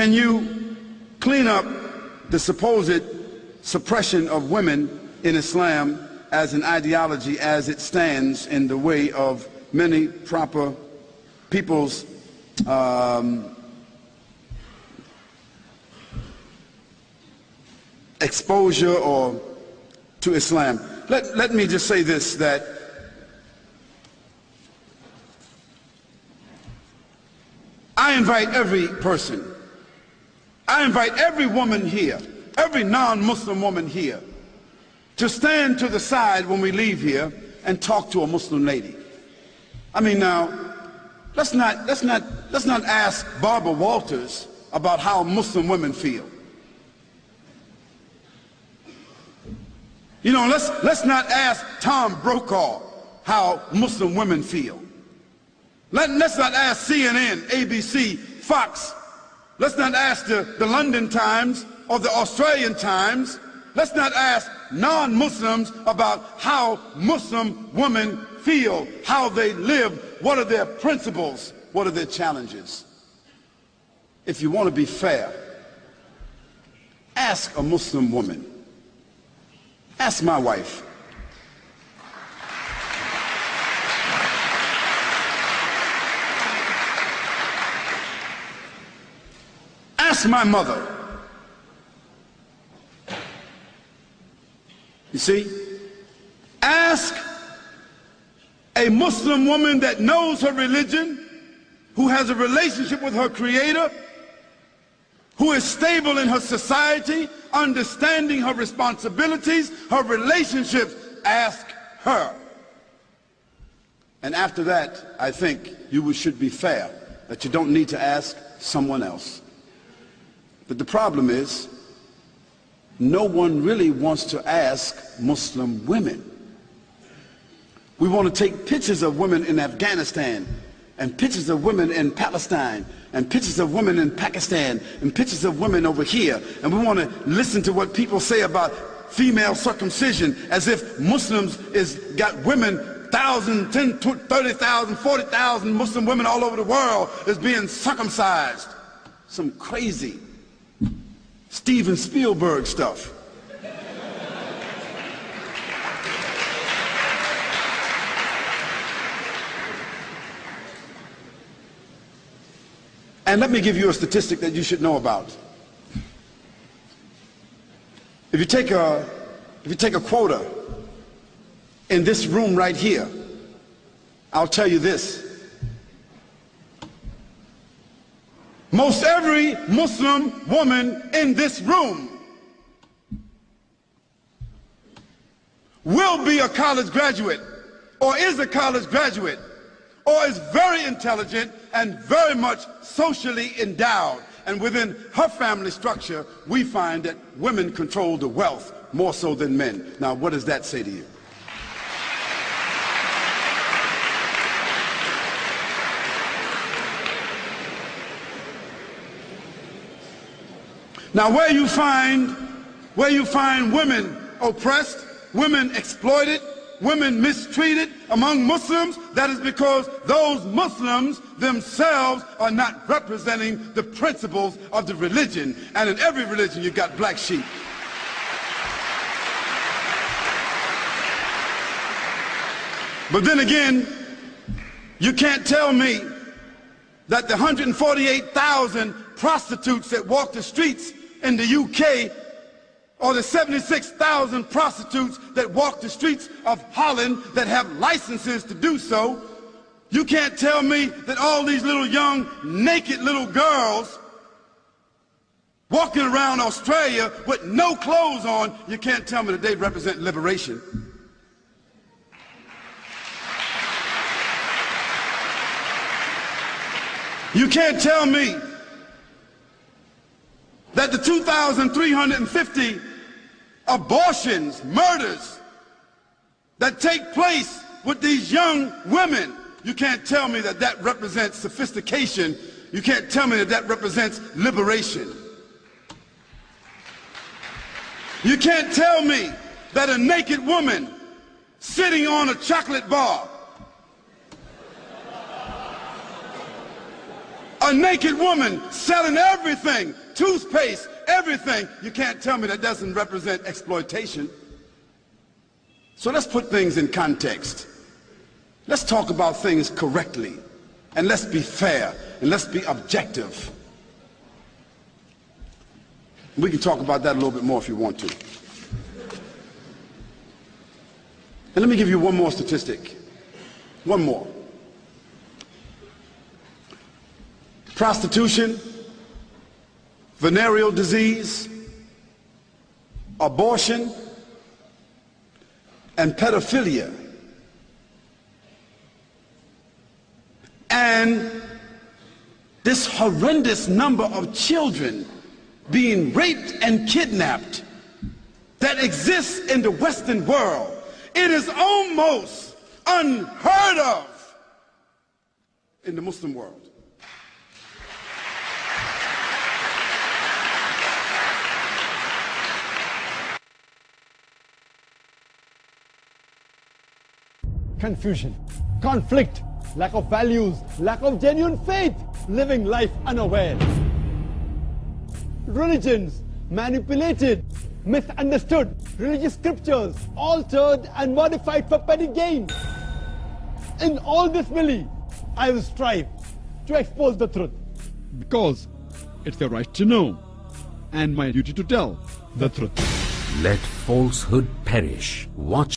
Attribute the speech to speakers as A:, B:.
A: Can you clean up the supposed suppression of women in Islam as an ideology as it stands in the way of many proper people's exposure or to Islam? Let me just say this, that I invite every person, I invite every woman here, every non-Muslim woman here, to stand to the side when we leave here and talk to a Muslim lady. I mean, now, let's not ask Barbara Walters about how Muslim women feel. You know, let's not ask Tom Brokaw how Muslim women feel. Let's not ask CNN, ABC, Fox. Let's not ask the London Times or the Australian Times. Let's not ask non-Muslims about how Muslim women feel, how they live, what are their principles, what are their challenges. If you want to be fair, ask a Muslim woman. Ask my wife. Ask my mother. You see? Ask a Muslim woman that knows her religion, who has a relationship with her Creator, who is stable in her society, understanding her responsibilities, her relationships. Ask her. And after that, I think you should be fair, that you don't need to ask someone else. But the problem is, no one really wants to ask Muslim women. We want to take pictures of women in Afghanistan, and pictures of women in Palestine, and pictures of women in Pakistan, and pictures of women over here, and we want to listen to what people say about female circumcision, as if Muslims got women, 1,000, 10, 30,000, 40,000 Muslim women all over the world is being circumcised. Some crazy Steven Spielberg stuff. And let me give you a statistic that you should know about. If you take a quota in this room right here, I'll tell you this. Most every Muslim woman in this room will be a college graduate, or is a college graduate, or is very intelligent and very much socially endowed. And within her family structure, we find that women control the wealth more so than men. Now, what does that say to you? Now, where you find women oppressed, women exploited, women mistreated among Muslims, that is because those Muslims themselves are not representing the principles of the religion. And in every religion you've got black sheep. But then again, you can't tell me that the 148,000 prostitutes that walk the streets in the UK, or the 76,000 prostitutes that walk the streets of Holland that have licenses to do so, you can't tell me that all these little young naked little girls walking around Australia with no clothes on, you can't tell me that they represent liberation. You can't tell me that the 2,350 abortions, murders that take place with these young women, you can't tell me that that represents sophistication. You can't tell me that that represents liberation. You can't tell me that a naked woman sitting on a chocolate bar A naked woman selling everything, toothpaste, everything. You can't tell me that doesn't represent exploitation. So let's put things in context. Let's talk about things correctly, and let's be fair, and let's be objective. We can talk about that a little bit more if you want to. And let me give you one more statistic. One more. Prostitution, venereal disease, abortion, and pedophilia. And this horrendous number of children being raped and kidnapped that exists in the Western world. It is almost unheard of in the Muslim world.
B: Confusion, conflict, lack of values, lack of genuine faith, living life unaware. Religions manipulated, misunderstood, religious scriptures altered and modified for petty gain. In all this, Millie, I will strive to expose the truth.
C: Because it's your right to know and my duty to tell the truth.
D: Let falsehood perish. Watch